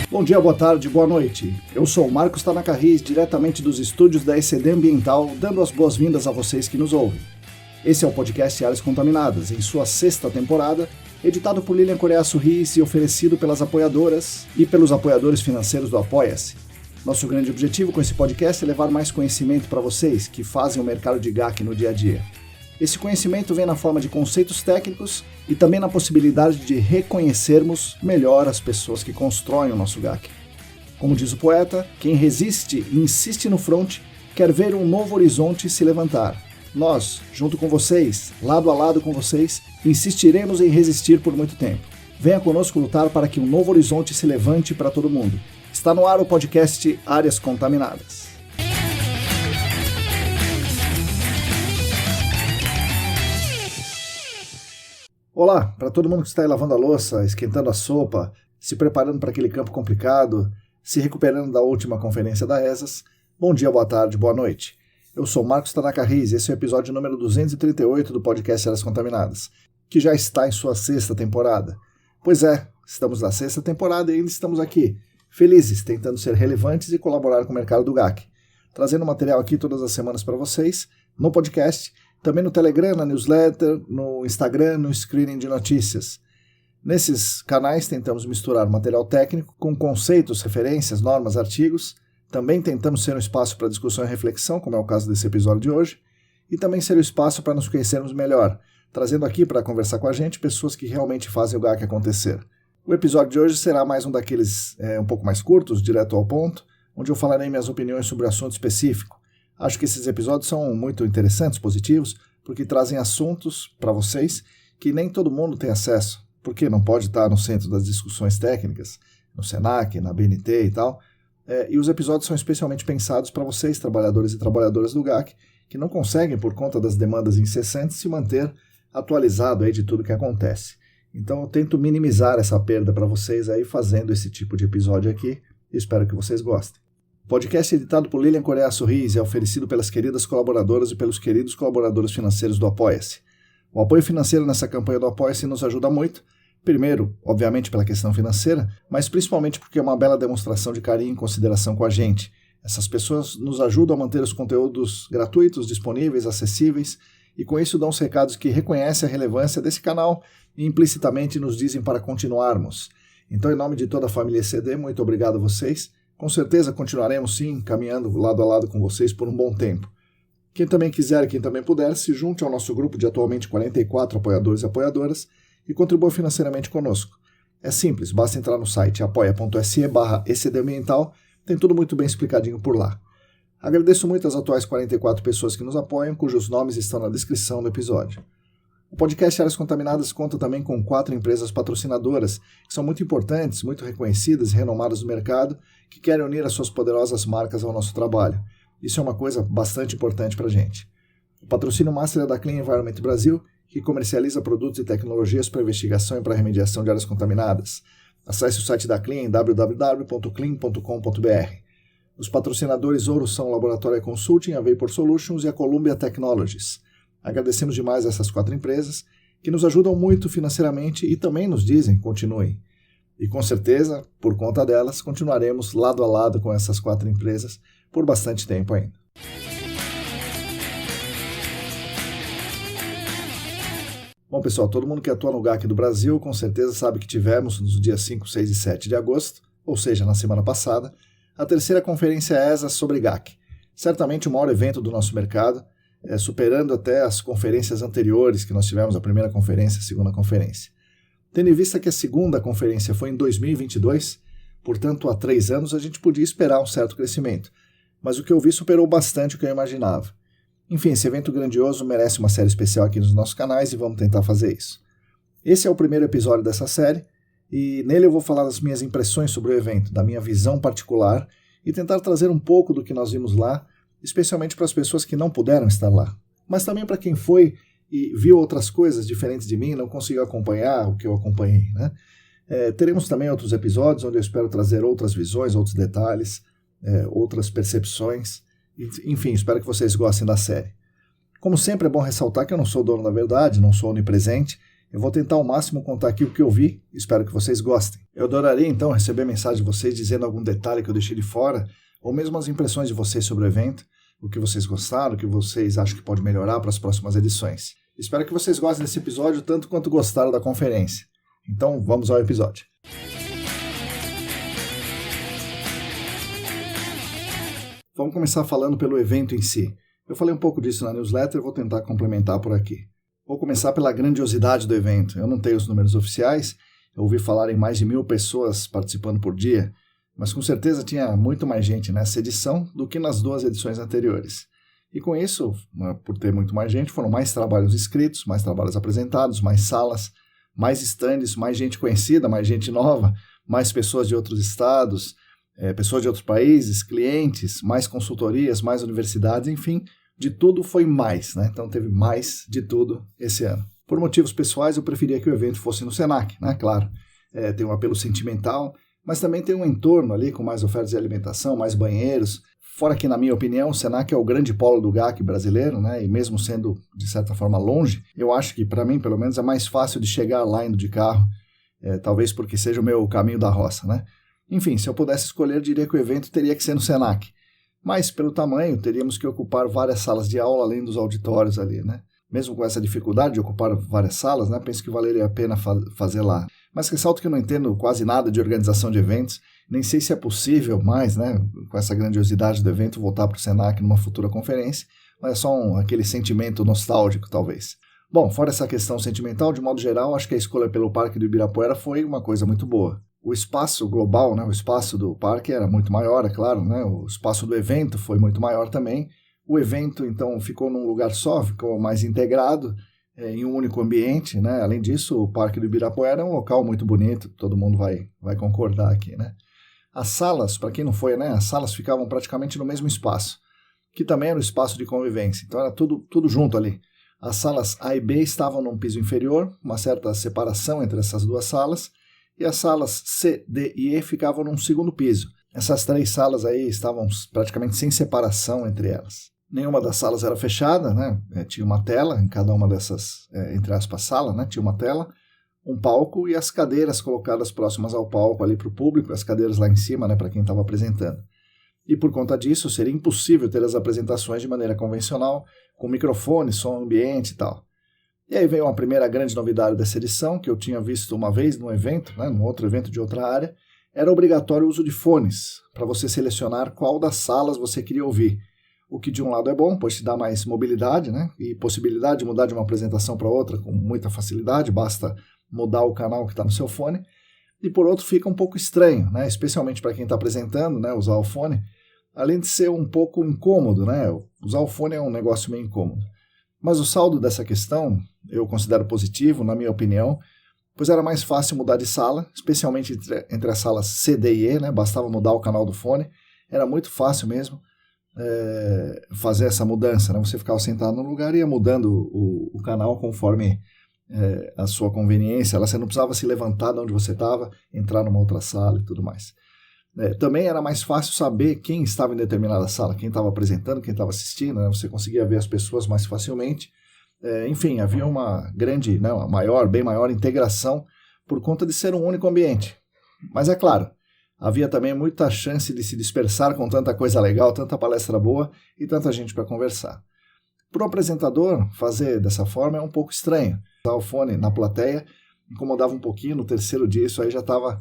Bom dia, boa tarde, boa noite. Eu sou o Marcos Tanaka, diretamente dos estúdios da ECD Ambiental, dando as boas-vindas a vocês que nos ouvem. Esse é o podcast Áreas Contaminadas, em sua 6ª temporada, editado por Lilian Coreaço Riz e oferecido pelas apoiadoras e pelos apoiadores financeiros do Apoia-se. Nosso grande objetivo com esse podcast é levar mais conhecimento para vocês que fazem o mercado de GAC no dia a dia. Esse conhecimento vem na forma de conceitos técnicos e também na possibilidade de reconhecermos melhor as pessoas que constroem o nosso GAC. Como diz o poeta, quem resiste e insiste no fronte quer ver um novo horizonte se levantar. Nós, junto com vocês, lado a lado com vocês, insistiremos em resistir por muito tempo. Venha conosco lutar para que um novo horizonte se levante para todo mundo. Está no ar o podcast Áreas Contaminadas. Olá, para todo mundo que está aí lavando a louça, esquentando a sopa, se preparando para aquele campo complicado, se recuperando da última conferência da ESAS, bom dia, boa tarde, boa noite. Eu sou Marcos Tanaka Riz e esse é o episódio número 238 do podcast Áreas Contaminadas, que já está em sua 6ª temporada. Pois é, estamos na 6ª temporada e ainda estamos aqui, felizes, tentando ser relevantes e colaborar com o mercado do GAC, trazendo material aqui todas as semanas para vocês, no podcast, também no Telegram, na newsletter, no Instagram, no screening de notícias. Nesses canais tentamos misturar material técnico com conceitos, referências, normas, artigos. Também tentamos ser um espaço para discussão e reflexão, como é o caso desse episódio de hoje, e também ser um espaço para nos conhecermos melhor, trazendo aqui para conversar com a gente pessoas que realmente fazem o GAC acontecer. O episódio de hoje será mais um daqueles um pouco mais curtos, direto ao ponto, onde eu falarei minhas opiniões sobre assunto específico. Acho que esses episódios são muito interessantes, positivos, porque trazem assuntos para vocês que nem todo mundo tem acesso, porque não pode estar no centro das discussões técnicas, no Senac, na BNT e tal. E os episódios são especialmente pensados para vocês, trabalhadores e trabalhadoras do GAC, que não conseguem, por conta das demandas incessantes, se manter atualizado aí de tudo que acontece. Então eu tento minimizar essa perda para vocês aí fazendo esse tipo de episódio aqui e espero que vocês gostem. O podcast editado por Lilian Coreaço Riz é oferecido pelas queridas colaboradoras e pelos queridos colaboradores financeiros do Apoia-se. O apoio financeiro nessa campanha do Apoia-se nos ajuda muito, primeiro, obviamente pela questão financeira, mas principalmente porque é uma bela demonstração de carinho e consideração com a gente. Essas pessoas nos ajudam a manter os conteúdos gratuitos, disponíveis, acessíveis, e com isso dão os recados que reconhecem a relevância desse canal e implicitamente nos dizem para continuarmos. Então, em nome de toda a família ECD, muito obrigado a vocês. Com certeza continuaremos sim, caminhando lado a lado com vocês por um bom tempo. Quem também quiser e quem também puder, se junte ao nosso grupo de atualmente 44 apoiadores e apoiadoras e contribua financeiramente conosco. É simples, basta entrar no site apoia.se/ecdambiental, tem tudo muito bem explicadinho por lá. Agradeço muito às atuais 44 pessoas que nos apoiam, cujos nomes estão na descrição do episódio. O podcast Áreas Contaminadas conta também com 4 empresas patrocinadoras, que são muito importantes, muito reconhecidas e renomadas no mercado, que querem unir as suas poderosas marcas ao nosso trabalho. Isso é uma coisa bastante importante para a gente. O patrocínio master é da Clean Environment Brasil, que comercializa produtos e tecnologias para investigação e para remediação de áreas contaminadas. Acesse o site da Clean em www.clean.com.br. Os patrocinadores ouro são o Laboratório Consulting, a Vapor Solutions e a Columbia Technologies. Agradecemos demais a essas 4 empresas, que nos ajudam muito financeiramente e também nos dizem continuem. E com certeza, por conta delas, continuaremos lado a lado com essas 4 empresas por bastante tempo ainda. Bom, pessoal, todo mundo que atua no GAC do Brasil com certeza sabe que tivemos nos dias 5, 6 e 7 de agosto, ou seja, na semana passada, a 3ª Conferência ESAS sobre GAC. Certamente o maior evento do nosso mercado, superando até as conferências anteriores que nós tivemos, a primeira conferência, a segunda conferência. Tendo em vista que a segunda conferência foi em 2022, portanto, há 3 anos a gente podia esperar um certo crescimento, mas o que eu vi superou bastante o que eu imaginava. Enfim, esse evento grandioso merece uma série especial aqui nos nossos canais e vamos tentar fazer isso. Esse é o primeiro episódio dessa série e nele eu vou falar das minhas impressões sobre o evento, da minha visão particular e tentar trazer um pouco do que nós vimos lá, especialmente para as pessoas que não puderam estar lá, mas também para quem foi e viu outras coisas diferentes de mim, não conseguiu acompanhar o que eu acompanhei, né? Teremos também outros episódios onde eu espero trazer outras visões, outros detalhes, outras percepções, enfim, espero que vocês gostem da série. Como sempre, é bom ressaltar que eu não sou dono da verdade, não sou onipresente, Eu vou tentar ao máximo contar aqui o que eu vi, espero que vocês gostem. Eu adoraria então receber mensagem de vocês dizendo algum detalhe que eu deixei de fora, ou mesmo as impressões de vocês sobre o evento, o que vocês gostaram, o que vocês acham que pode melhorar para as próximas edições. Espero que vocês gostem desse episódio tanto quanto gostaram da conferência. Então vamos ao episódio. Vamos começar falando pelo evento em si. Eu falei um pouco disso na newsletter e vou tentar complementar por aqui. Vou começar pela grandiosidade do evento. Eu não tenho os números oficiais, eu ouvi falar em mais de 1.000 pessoas participando por dia, mas com certeza tinha muito mais gente nessa edição do que nas 2 edições anteriores. E com isso, por ter muito mais gente, foram mais trabalhos escritos, mais trabalhos apresentados, mais salas, mais estandes, mais gente conhecida, mais gente nova, mais pessoas de outros estados, pessoas de outros países, clientes, mais consultorias, mais universidades, enfim, de tudo foi mais, né? Então teve mais de tudo esse ano. Por motivos pessoais, eu preferia que o evento fosse no Senac, né? Claro, tem um apelo sentimental, mas também tem um entorno ali com mais ofertas de alimentação, mais banheiros. Fora que, na minha opinião, o Senac é o grande polo do GAC brasileiro, né? E mesmo sendo, de certa forma, longe, eu acho que, para mim, pelo menos, é mais fácil de chegar lá indo de carro, talvez porque seja o meu caminho da roça, né? Enfim, se eu pudesse escolher, diria que o evento teria que ser no Senac. Mas, pelo tamanho, teríamos que ocupar várias salas de aula além dos auditórios ali, né? Mesmo com essa dificuldade de ocupar várias salas, né, penso que valeria a pena fazer lá. Mas ressalto que eu não entendo quase nada de organização de eventos, nem sei se é possível mais, né, com essa grandiosidade do evento, voltar para o Senac numa futura conferência, mas é só aquele sentimento nostálgico, talvez. Bom, fora essa questão sentimental, de modo geral, acho que a escolha pelo Parque do Ibirapuera foi uma coisa muito boa. O espaço global, né, o espaço do parque era muito maior, é claro, né, o espaço do evento foi muito maior também. O evento, então, ficou num lugar só, ficou mais integrado, em um único ambiente, né? Além disso, o Parque do Ibirapuera é um local muito bonito, todo mundo vai concordar aqui, né? As salas, para quem não foi, né, as salas ficavam praticamente no mesmo espaço, que também era o espaço de convivência, então era tudo junto ali. As salas A e B estavam num piso inferior, uma certa separação entre essas 2 salas, e as salas C, D e E ficavam num segundo piso. Essas 3 salas aí estavam praticamente sem separação entre elas. Nenhuma das salas era fechada, né? Tinha uma tela em cada uma dessas, entre aspas, salas, né? Tinha uma tela, um palco e as cadeiras colocadas próximas ao palco ali para o público, as cadeiras lá em cima, né, para quem estava apresentando. E por conta disso, seria impossível ter as apresentações de maneira convencional, com microfone, som ambiente e tal. E aí veio uma primeira grande novidade dessa edição, que eu tinha visto uma vez num evento, né, num outro evento de outra área, era obrigatório o uso de fones, para você selecionar qual das salas você queria ouvir. O que de um lado é bom, pois te dá mais mobilidade, né, e possibilidade de mudar de uma apresentação para outra com muita facilidade, basta mudar o canal que está no seu fone. E por outro fica um pouco estranho, né, especialmente para quem está apresentando, né, usar o fone, além de ser um pouco incômodo, né, usar o fone é um negócio meio incômodo. Mas o saldo dessa questão eu considero positivo, na minha opinião, pois era mais fácil mudar de sala, especialmente entre as salas C, D e E, né, bastava mudar o canal do fone, era muito fácil mesmo fazer essa mudança, né? Você ficava sentado no lugar e ia mudando o canal conforme a sua conveniência, você não precisava se levantar de onde você estava, entrar numa outra sala e tudo mais. Também era mais fácil saber quem estava em determinada sala, quem estava apresentando, quem estava assistindo, né? Você conseguia ver as pessoas mais facilmente. Enfim, havia uma grande, né, bem maior integração por conta de ser um único ambiente. Mas é claro, havia também muita chance de se dispersar com tanta coisa legal, tanta palestra boa e tanta gente para conversar. Para o apresentador, fazer dessa forma é um pouco estranho. Usar o fone na plateia incomodava um pouquinho, no terceiro dia isso aí já estava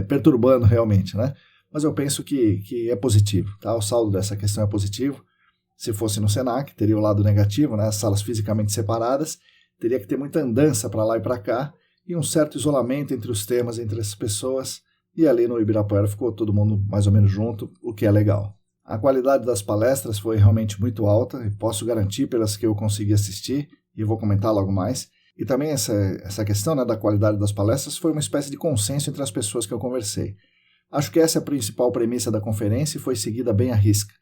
perturbando realmente, né? Mas eu penso que é positivo, tá? O saldo dessa questão é positivo. Se fosse no Senac, teria o lado negativo, né? As salas fisicamente separadas, teria que ter muita andança para lá e para cá e um certo isolamento entre os temas, entre as pessoas. E ali no Ibirapuera ficou todo mundo mais ou menos junto, o que é legal. A qualidade das palestras foi realmente muito alta, e posso garantir pelas que eu consegui assistir, e vou comentar logo mais. E também essa questão, né, da qualidade das palestras foi uma espécie de consenso entre as pessoas que eu conversei. Acho que essa é a principal premissa da conferência e foi seguida bem à risca.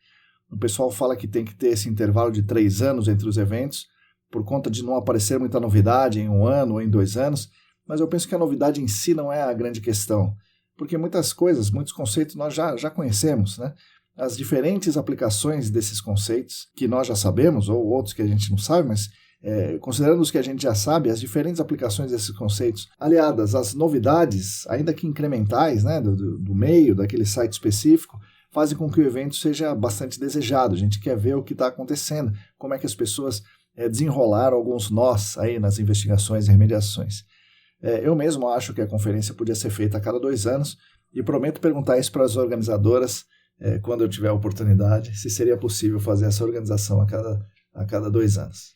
O pessoal fala que tem que ter esse intervalo de 3 anos entre os eventos, por conta de não aparecer muita novidade em 1 ano ou em 2 anos, mas eu penso que a novidade em si não é a grande questão, porque muitas coisas, muitos conceitos nós já conhecemos, né? As diferentes aplicações desses conceitos, que nós já sabemos, ou outros que a gente não sabe, mas Considerando os que a gente já sabe, as diferentes aplicações desses conceitos, aliadas às novidades, ainda que incrementais, né, do meio, daquele site específico, fazem com que o evento seja bastante desejado. A gente quer ver o que está acontecendo, como é que as pessoas desenrolaram alguns nós aí nas investigações e remediações. Eu mesmo acho que a conferência podia ser feita a cada 2 anos e prometo perguntar isso para as organizadoras quando eu tiver a oportunidade, se seria possível fazer essa organização a cada 2 anos.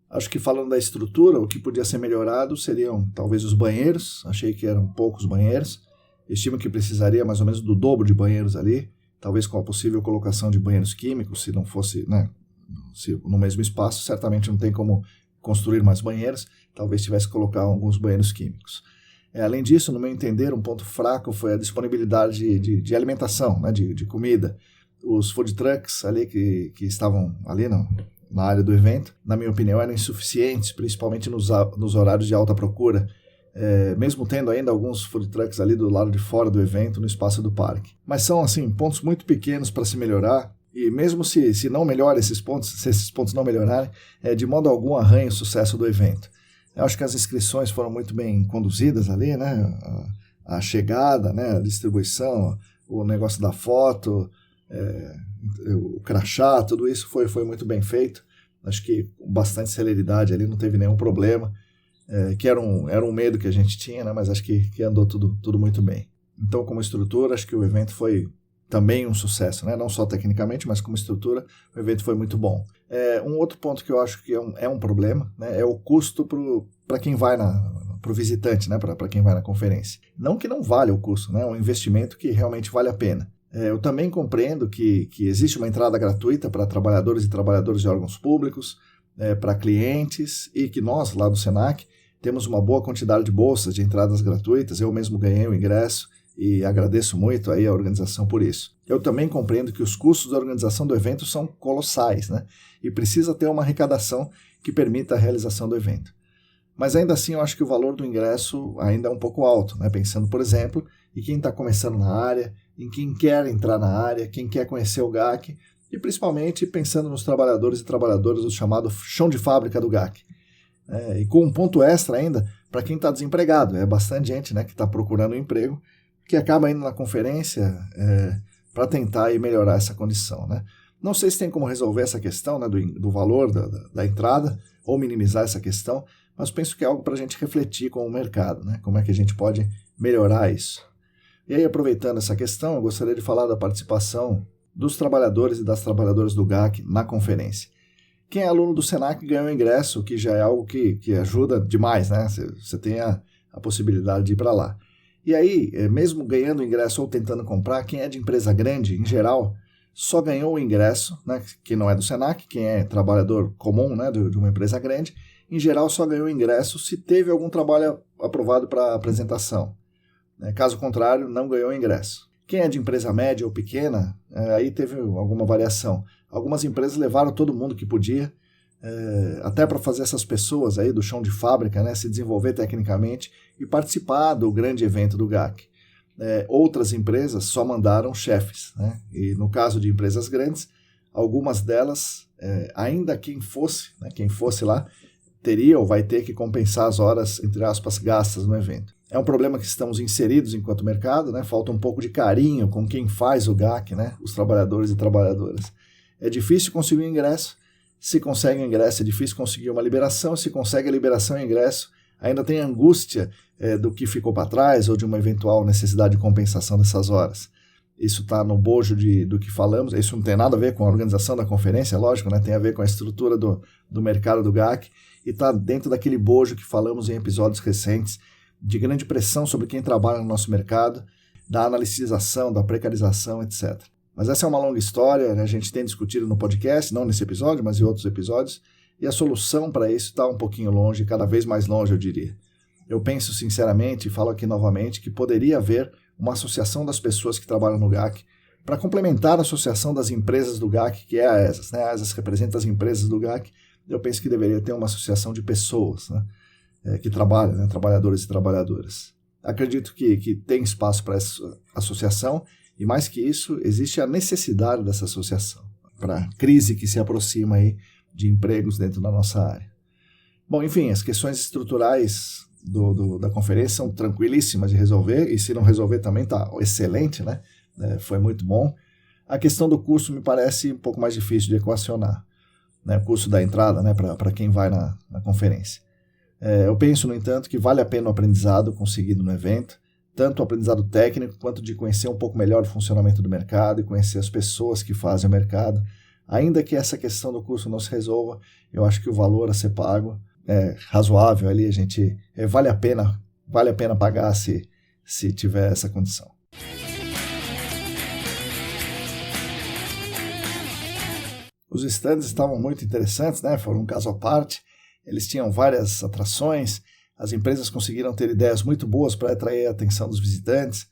Acho que falando da estrutura, o que podia ser melhorado seriam talvez os banheiros. Achei que eram poucos banheiros. Estimo que precisaria mais ou menos do dobro de banheiros ali, talvez com a possível colocação de banheiros químicos, se não fosse, né, se no mesmo espaço, certamente não tem como construir mais banheiros, talvez tivesse que colocar alguns banheiros químicos. Além disso, no meu entender, um ponto fraco foi a disponibilidade de alimentação, né, de comida. Os food trucks ali que estavam ali na área do evento, na minha opinião, eram insuficientes, principalmente nos horários de alta procura, mesmo tendo ainda alguns food trucks ali do lado de fora do evento, no espaço do parque. Mas são, assim, pontos muito pequenos para se melhorar, e mesmo se não melhora esses pontos, se esses pontos não melhorarem, de modo algum arranha o sucesso do evento. Eu acho que as inscrições foram muito bem conduzidas ali, né? A chegada, né? A distribuição, o negócio da foto, o crachá, tudo isso foi muito bem feito. Acho que com bastante celeridade ali, não teve nenhum problema, que era um medo que a gente tinha, né? Mas acho que andou tudo muito bem. Então, como estrutura, acho que o evento foi também um sucesso, né? Não só tecnicamente, mas como estrutura, o evento foi muito bom. Um outro ponto que eu acho que é um problema, né? É o custo para quem vai para o visitante, né? Para quem vai na conferência. Não que não vale o custo, né? É um investimento que realmente vale a pena. Eu também compreendo que existe uma entrada gratuita para trabalhadores e trabalhadoras de órgãos públicos, para clientes, e que nós, lá do Senac, temos uma boa quantidade de bolsas de entradas gratuitas. Eu mesmo ganhei o ingresso e agradeço muito aí a organização por isso. Eu também compreendo que os custos da organização do evento são colossais, né? E precisa ter uma arrecadação que permita a realização do evento. Mas ainda assim eu acho que o valor do ingresso ainda é um pouco alto, né? Pensando, por exemplo, em quem está começando na área, em quem quer entrar na área, quem quer conhecer o GAC, e principalmente pensando nos trabalhadores e trabalhadoras do chamado chão de fábrica do GAC. E com um ponto extra ainda para quem está desempregado. É bastante gente, né, que está procurando um emprego, que acaba indo na conferência para tentar aí melhorar essa condição, né? Não sei se tem como resolver essa questão, né, do valor da entrada, ou minimizar essa questão, mas penso que é algo para a gente refletir com o mercado, né? Como é que a gente pode melhorar isso. E aí, aproveitando essa questão, eu gostaria de falar da participação dos trabalhadores e das trabalhadoras do GAC na conferência. Quem é aluno do Senac ganhou ingresso, que já é algo que ajuda demais, né? Você tem a possibilidade de ir para lá. E aí, mesmo ganhando ingresso ou tentando comprar, quem é de empresa grande, em geral, só ganhou o ingresso, né, que não é do Senac, quem é trabalhador comum, né, de uma empresa grande, em geral só ganhou o ingresso se teve algum trabalho aprovado para apresentação. Caso contrário, não ganhou o ingresso. Quem é de empresa média ou pequena, aí teve alguma variação. Algumas empresas levaram todo mundo que podia, até para fazer essas pessoas aí do chão de fábrica, né, se desenvolver tecnicamente e participar do grande evento do GAC. Outras empresas só mandaram chefes, né? E no caso de empresas grandes, algumas delas, ainda quem fosse lá, teria ou vai ter que compensar as horas, entre aspas, gastas no evento. É um problema que estamos inseridos enquanto mercado, né? Falta um pouco de carinho com quem faz o GAC, né? Os trabalhadores e trabalhadoras. É difícil conseguir um ingresso. Se consegue um ingresso, é difícil conseguir uma liberação. Se consegue a liberação e ingresso, ainda tem a angústia do que ficou para trás ou de uma eventual necessidade de compensação dessas horas. Isso está no bojo do que falamos. Isso não tem nada a ver com a organização da conferência, lógico, né? Tem a ver com a estrutura do mercado do GAC e está dentro daquele bojo que falamos em episódios recentes de grande pressão sobre quem trabalha no nosso mercado, da analicização, da precarização, etc. Mas essa é uma longa história, né? A gente tem discutido no podcast, não nesse episódio, mas em outros episódios, e a solução para isso está um pouquinho longe, cada vez mais longe, eu diria. Eu penso sinceramente, e falo aqui novamente, que poderia haver uma associação das pessoas que trabalham no GAC para complementar a associação das empresas do GAC, que é a ESAS, né? A ESAS representa as empresas do GAC. Eu penso que deveria ter uma associação de pessoas, né, que trabalham, né, trabalhadores e trabalhadoras. Acredito que tem espaço para essa associação E mais que isso, existe a necessidade dessa associação para a crise que se aproxima aí de empregos dentro da nossa área. Bom, enfim, as questões estruturais da conferência são tranquilíssimas de resolver, e se não resolver também está excelente, né? Foi muito bom. A questão do custo me parece um pouco mais difícil de equacionar, né? O custo da entrada, né, para quem vai na conferência. Eu penso, no entanto, que vale a pena o aprendizado conseguido no evento, tanto o aprendizado técnico quanto de conhecer um pouco melhor o funcionamento do mercado e conhecer as pessoas que fazem o mercado. Ainda que essa questão do custo não se resolva, eu acho que o valor a ser pago é razoável ali, vale a pena pagar se tiver essa condição. Os stands estavam muito interessantes, né? Foram um caso à parte. Eles tinham várias atrações, as empresas conseguiram ter ideias muito boas para atrair a atenção dos visitantes.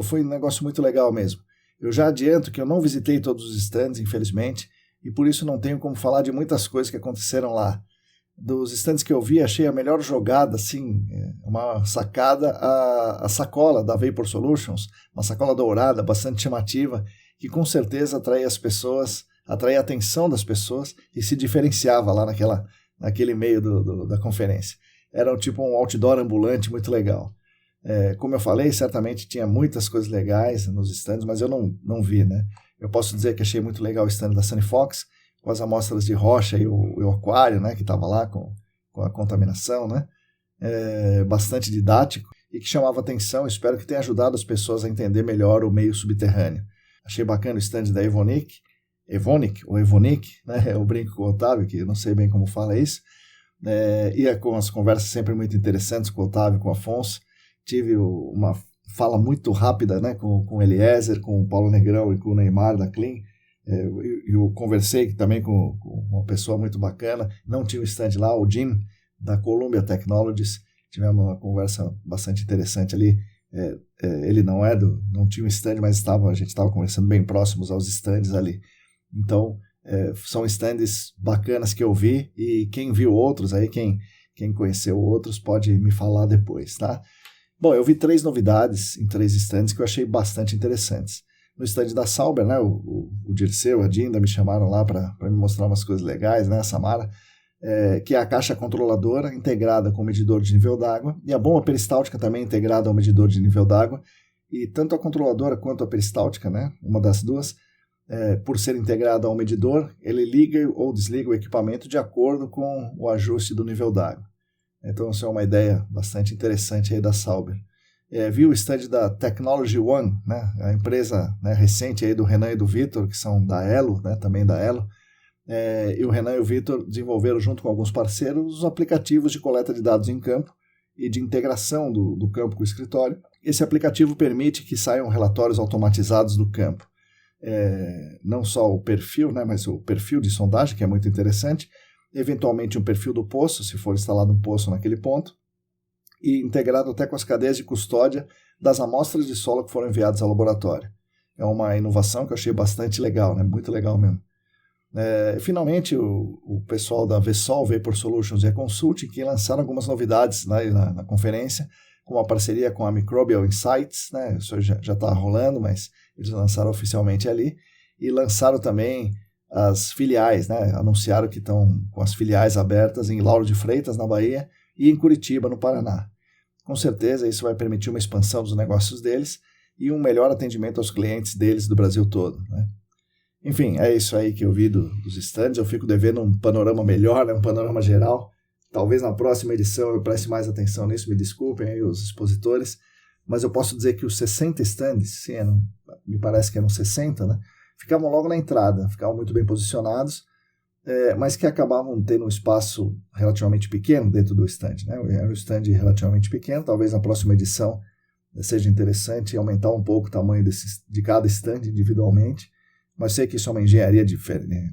Foi um negócio muito legal mesmo. Eu já adianto que eu não visitei todos os stands, infelizmente, e por isso não tenho como falar de muitas coisas que aconteceram lá. Dos stands que eu vi, achei a melhor jogada, assim, uma sacada, a sacola da Vapor Solutions, uma sacola dourada, bastante chamativa, que com certeza atraía a atenção das pessoas e se diferenciava lá naquele meio da conferência. Era tipo um outdoor ambulante muito legal. Como eu falei, certamente tinha muitas coisas legais nos stands, mas eu não vi, né? Eu posso dizer que achei muito legal o stand da Sunny Fox, com as amostras de rocha e o aquário, né, que estava lá com a contaminação, né? Bastante didático e que chamava atenção. Espero que tenha ajudado as pessoas a entender melhor o meio subterrâneo. Achei bacana o stand da Evonik, né? Eu brinco com o Otávio, que eu não sei bem como fala isso, e com as conversas sempre muito interessantes com o Otávio e com o Afonso. Tive uma fala muito rápida, né, com o Eliezer, com o Paulo Negrão e com o Neymar da Clean. Eu conversei também com uma pessoa muito bacana, não tinha o stand lá, o Jim, da Columbia Technologies. Tivemos uma conversa bastante interessante ali. Ele não tinha um stand, mas a gente estava conversando bem próximos aos stands ali. Então, são stands bacanas que eu vi, e quem viu outros aí, quem conheceu outros, pode me falar depois, tá? Bom, eu vi 3 novidades em 3 stands que eu achei bastante interessantes. No stand da Sauber, né, o Dirceu, a Dinda me chamaram lá para me mostrar umas coisas legais, né, a Samara, que é a caixa controladora integrada com o medidor de nível d'água, e a bomba peristáltica também integrada ao medidor de nível d'água, e tanto a controladora quanto a peristáltica, né, uma das duas, por ser integrada ao medidor, ele liga ou desliga o equipamento de acordo com o ajuste do nível d'água. Então, isso é uma ideia bastante interessante aí da Sauber. Vi o stand da Technology One, né, a empresa, né, recente aí do Renan e do Vitor, que são da Elo, né, também da Elo. E o Renan e o Vitor desenvolveram, junto com alguns parceiros, os aplicativos de coleta de dados em campo e de integração do campo com o escritório. Esse aplicativo permite que saiam relatórios automatizados do campo. Não só o perfil, né, mas o perfil de sondagem, que é muito interessante, eventualmente um perfil do poço, se for instalado um poço naquele ponto, e integrado até com as cadeias de custódia das amostras de solo que foram enviadas ao laboratório. É uma inovação que eu achei bastante legal, né? Muito legal mesmo. Finalmente, o pessoal da Vsol, Vapor Solutions e a Consulting, que lançaram algumas novidades, né, na conferência, com uma parceria com a Microbial Insights, né? Isso já está rolando, mas eles lançaram oficialmente ali, e lançaram também as filiais, né? Anunciaram que estão com as filiais abertas em Lauro de Freitas, na Bahia, e em Curitiba, no Paraná. Com certeza isso vai permitir uma expansão dos negócios deles e um melhor atendimento aos clientes deles do Brasil todo, né? Enfim, é isso aí que eu vi dos stands. Eu fico devendo um panorama melhor, né? Um panorama geral. Talvez na próxima edição eu preste mais atenção nisso, me desculpem aí os expositores, mas eu posso dizer que os 60 stands, sim, me parece que eram 60, né? Ficavam logo na entrada, ficavam muito bem posicionados, mas que acabavam tendo um espaço relativamente pequeno dentro do stand, né? Era um stand relativamente pequeno. Talvez na próxima edição seja interessante aumentar um pouco o tamanho de cada stand individualmente, mas sei que isso é uma engenharia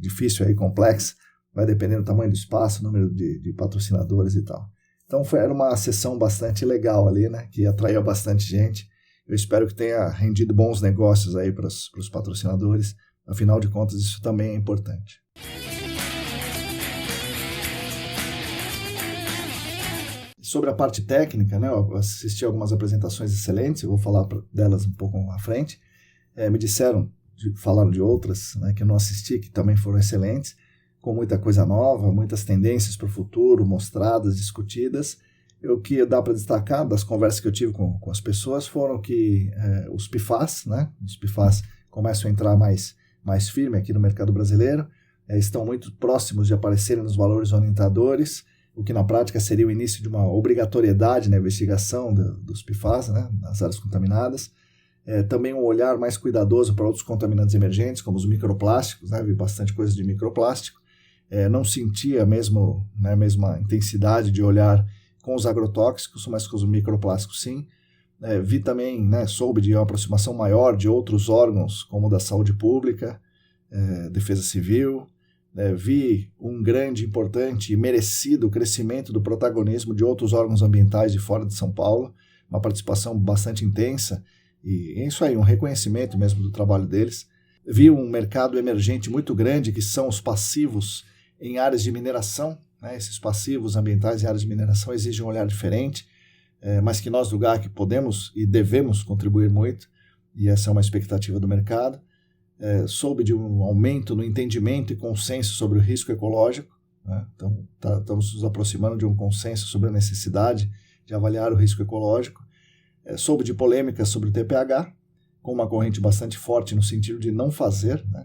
difícil e complexa, vai depender do tamanho do espaço, número de patrocinadores e tal. Então era uma sessão bastante legal ali, né? Que atraía bastante gente. Eu espero que tenha rendido bons negócios aí para os patrocinadores. Afinal de contas, isso também é importante. Sobre a parte técnica, né, eu assisti algumas apresentações excelentes, eu vou falar delas um pouco à frente. Me disseram, falaram de outras, né, que eu não assisti, que também foram excelentes, com muita coisa nova, muitas tendências para o futuro mostradas, discutidas. O que dá para destacar das conversas que eu tive com as pessoas foram que os PFAS, né, os PFAS começam a entrar mais firme aqui no mercado brasileiro, estão muito próximos de aparecerem nos valores orientadores, o que na prática seria o início de uma obrigatoriedade na investigação dos PFAS, né, nas áreas contaminadas. Também um olhar mais cuidadoso para outros contaminantes emergentes, como os microplásticos, né, vi bastante coisa de microplástico. Não senti a mesma intensidade de olhar com os agrotóxicos, mas com os microplásticos sim. Vi também, soube de uma aproximação maior de outros órgãos, como o da saúde pública, defesa civil. Vi um grande, importante e merecido crescimento do protagonismo de outros órgãos ambientais de fora de São Paulo, uma participação bastante intensa, e é isso aí, um reconhecimento mesmo do trabalho deles. Vi um mercado emergente muito grande, que são os passivos em áreas de mineração, né? Esses passivos ambientais em áreas de mineração exigem um olhar diferente, mas que nós do GAC podemos e devemos contribuir muito, e essa é uma expectativa do mercado. Soube de um aumento no entendimento e consenso sobre o risco ecológico, né? Então estamos nos aproximando de um consenso sobre a necessidade de avaliar o risco ecológico. Soube de polêmicas sobre o TPH, com uma corrente bastante forte no sentido de não fazer, né?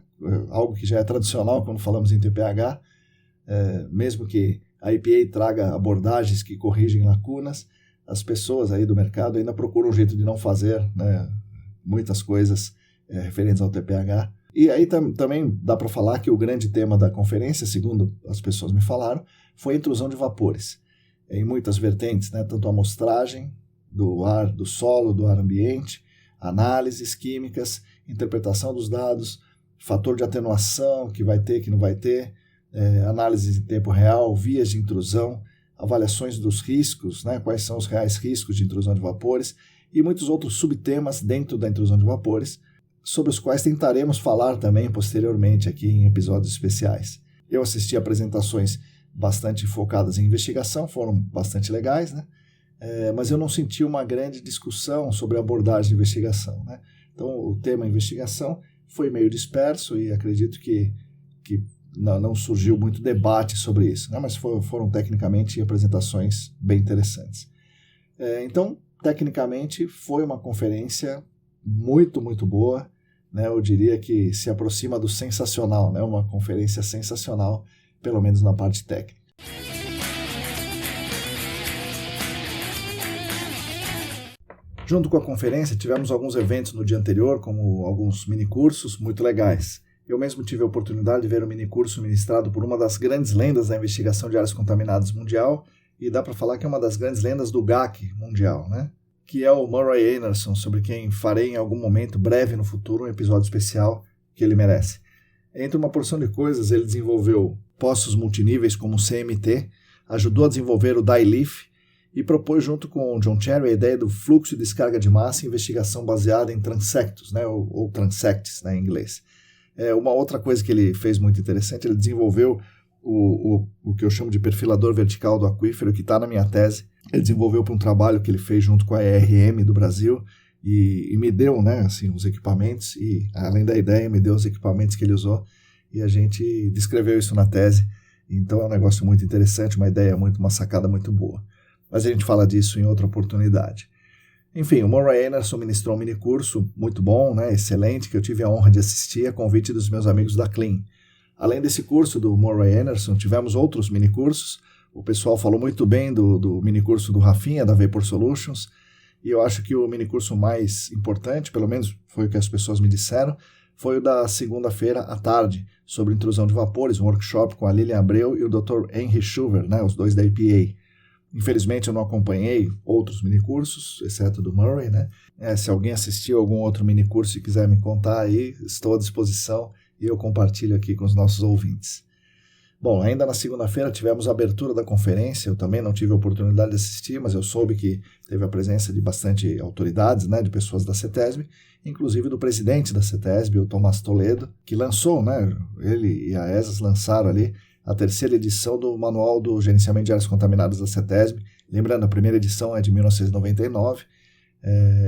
Algo que já é tradicional quando falamos em TPH, mesmo que a EPA traga abordagens que corrigem lacunas, as pessoas aí do mercado ainda procuram um jeito de não fazer, né, muitas coisas referentes ao TPH. E aí também dá para falar que o grande tema da conferência, segundo as pessoas me falaram, foi a intrusão de vapores, em muitas vertentes, né, tanto a amostragem do ar, do solo, do ar ambiente, análises químicas, interpretação dos dados, fator de atenuação que vai ter, que não vai ter, análises em tempo real, vias de intrusão, avaliações dos riscos, né, quais são os reais riscos de intrusão de vapores e muitos outros subtemas dentro da intrusão de vapores, sobre os quais tentaremos falar também posteriormente aqui em episódios especiais. Eu assisti a apresentações bastante focadas em investigação, foram bastante legais, né? Mas eu não senti uma grande discussão sobre a abordagem de investigação, né? Então o tema investigação foi meio disperso e acredito que não surgiu muito debate sobre isso, né? Mas foram tecnicamente apresentações bem interessantes. Então, tecnicamente, foi uma conferência muito, muito boa, né? Eu diria que se aproxima do sensacional, né? Uma conferência sensacional, pelo menos na parte técnica. Junto com a conferência, tivemos alguns eventos no dia anterior, como alguns minicursos muito legais. Eu mesmo tive a oportunidade de ver um minicurso ministrado por uma das grandes lendas da investigação de áreas contaminadas mundial, e dá para falar que é uma das grandes lendas do GAC mundial, né? Que é o Murray Anderson, sobre quem farei em algum momento breve no futuro um episódio especial que ele merece. Entre uma porção de coisas, ele desenvolveu poços multiníveis como o CMT, ajudou a desenvolver o DILIF, e propôs junto com o John Cherry a ideia do fluxo e descarga de massa e investigação baseada em transectos, né, ou transects, né, em inglês. Uma outra coisa que ele fez muito interessante, ele desenvolveu o que eu chamo de perfilador vertical do aquífero, que está na minha tese. Ele desenvolveu para um trabalho que ele fez junto com a ERM do Brasil e me deu, né, assim, os equipamentos, e além da ideia, me deu os equipamentos que ele usou, e a gente descreveu isso na tese. Então é um negócio muito interessante, uma sacada muito boa. Mas a gente fala disso em outra oportunidade. Enfim, o Murray Anderson ministrou um minicurso muito bom, né, excelente, que eu tive a honra de assistir a convite dos meus amigos da Clean. Além desse curso do Murray Anderson, tivemos outros minicursos. O pessoal falou muito bem do minicurso do Rafinha, da Vapor Solutions, e eu acho que o minicurso mais importante, pelo menos foi o que as pessoas me disseram, foi o da segunda-feira à tarde, sobre intrusão de vapores, um workshop com a Lilian Abreu e o Dr. Henry Schuver, né, os dois da EPA. Infelizmente eu não acompanhei outros minicursos, exceto do Murray, né? Se alguém assistiu algum outro minicurso e quiser me contar aí, estou à disposição e eu compartilho aqui com os nossos ouvintes. Bom, ainda na segunda-feira tivemos a abertura da conferência, eu também não tive a oportunidade de assistir, mas eu soube que teve a presença de bastante autoridades, né, de pessoas da CETESB, inclusive do presidente da CETESB, o Tomás Toledo, que lançou, né, ele e a ESAS lançaram ali a terceira edição do Manual do Gerenciamento de Áreas Contaminadas da CETESB, Lembrando, a primeira edição é de 1999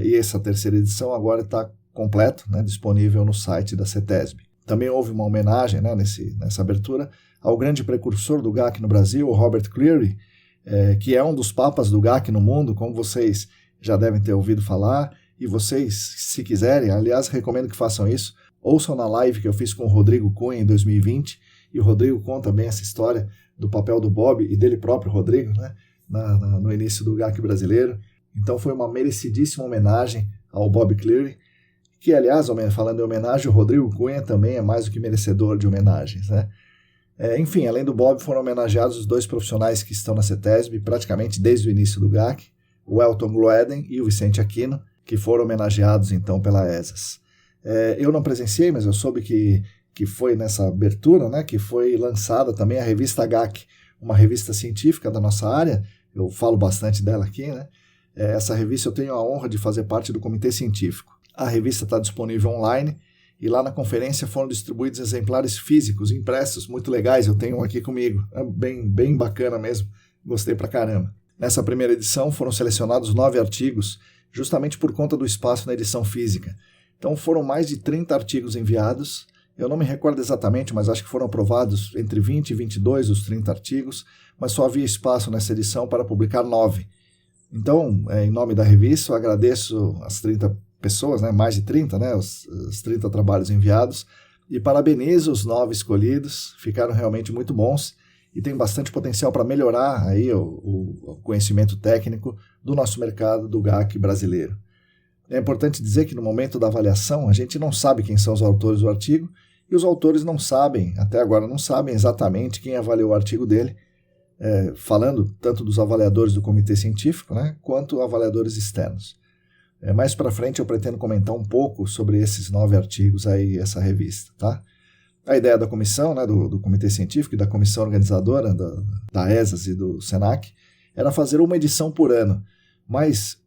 e essa terceira edição agora está completo, né, disponível no site da CETESB. Também houve uma homenagem, né, nessa abertura ao grande precursor do GAC no Brasil, o Robert Cleary, que é um dos papas do GAC no mundo, como vocês já devem ter ouvido falar, e vocês, se quiserem, aliás, recomendo que façam isso, ouçam na live que eu fiz com o Rodrigo Cunha em 2020, e o Rodrigo conta bem essa história do papel do Bob e dele próprio, Rodrigo, né, no início do GAC brasileiro. Então foi uma merecidíssima homenagem ao Bob Cleary, que, aliás, falando em homenagem, o Rodrigo Cunha também é mais do que merecedor de homenagens, né? Enfim, além do Bob, foram homenageados os dois profissionais que estão na CETESB praticamente desde o início do GAC, o Elton Gloeden e o Vicente Aquino, que foram homenageados então pela ESAS. Eu não presenciei, mas eu soube que foi nessa abertura, né, que foi lançada também a revista GAC, uma revista científica da nossa área. Eu falo bastante dela aqui, né? Essa revista eu tenho a honra de fazer parte do comitê científico. A revista está disponível online e lá na conferência foram distribuídos exemplares físicos, impressos, muito legais. Eu tenho um aqui comigo, é bem bacana mesmo, gostei pra caramba. Nessa primeira edição foram selecionados 9 artigos, justamente por conta do espaço na edição física. Então foram mais de 30 artigos enviados, eu não me recordo exatamente, mas acho que foram aprovados entre 20 e 22 os 30 artigos, mas só havia espaço nessa edição para publicar 9. Então, em nome da revista, eu agradeço as 30 pessoas, né, mais de 30, né, os 30 trabalhos enviados, e parabenizo os 9 escolhidos, ficaram realmente muito bons e tem bastante potencial para melhorar aí o conhecimento técnico do nosso mercado do GAC brasileiro. É importante dizer que no momento da avaliação a gente não sabe quem são os autores do artigo e os autores não sabem, até agora não sabem exatamente quem avaliou o artigo dele, falando tanto dos avaliadores do comitê científico, né, quanto avaliadores externos. Mais para frente eu pretendo comentar um pouco sobre esses 9 artigos aí, essa revista, tá? A ideia da comissão, né, do comitê científico e da comissão organizadora da ESAS e do SENAC era fazer uma edição por ano, mas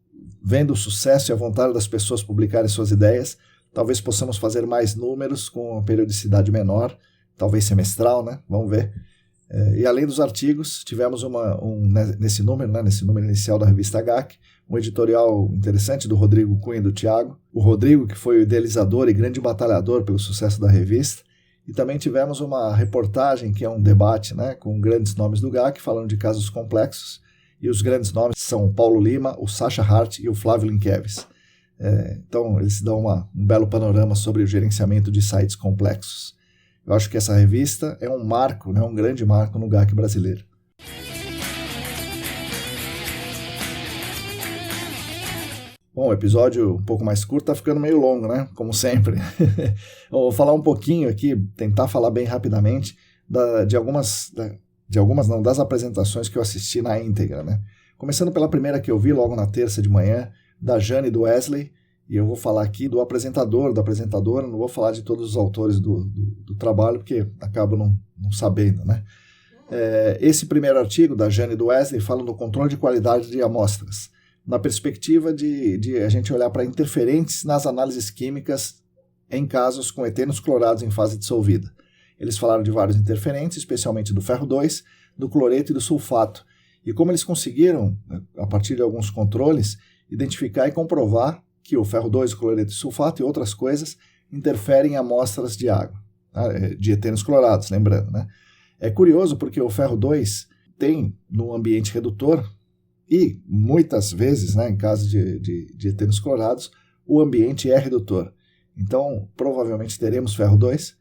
vendo o sucesso e a vontade das pessoas publicarem suas ideias, talvez possamos fazer mais números com uma periodicidade menor, talvez semestral, né? Vamos ver. E além dos artigos, tivemos nesse número inicial da revista GAC, um editorial interessante do Rodrigo Cunha e do Thiago. O Rodrigo, que foi o idealizador e grande batalhador pelo sucesso da revista. E também tivemos uma reportagem, que é um debate, né, com grandes nomes do GAC, falando de casos complexos. E os grandes nomes são o Paulo Lima, o Sacha Hart e o Flávio Linkevis. Então, eles dão um belo panorama sobre o gerenciamento de sites complexos. Eu acho que essa revista é um marco, né, um grande marco no GAC brasileiro. Bom, o episódio um pouco mais curto está ficando meio longo, né? Como sempre. Eu vou falar um pouquinho aqui, tentar falar bem rapidamente das apresentações que eu assisti na íntegra, né? Começando pela primeira que eu vi logo na terça de manhã, da Jane e do Wesley, e eu vou falar aqui do apresentador, da apresentadora, não vou falar de todos os autores do trabalho, porque acabo não sabendo, né? Esse primeiro artigo da Jane e do Wesley fala do controle de qualidade de amostras, na perspectiva de a gente olhar para interferentes nas análises químicas em casos com etenos clorados em fase dissolvida. Eles falaram de vários interferentes, especialmente do ferro 2, do cloreto e do sulfato, e como eles conseguiram, a partir de alguns controles, identificar e comprovar que o ferro 2, o cloreto e o sulfato e outras coisas interferem em amostras de água, de etenos clorados, lembrando, né? É curioso porque o ferro 2 tem no ambiente redutor e muitas vezes, né, em caso de etenos clorados, o ambiente é redutor. Então, provavelmente teremos ferro 2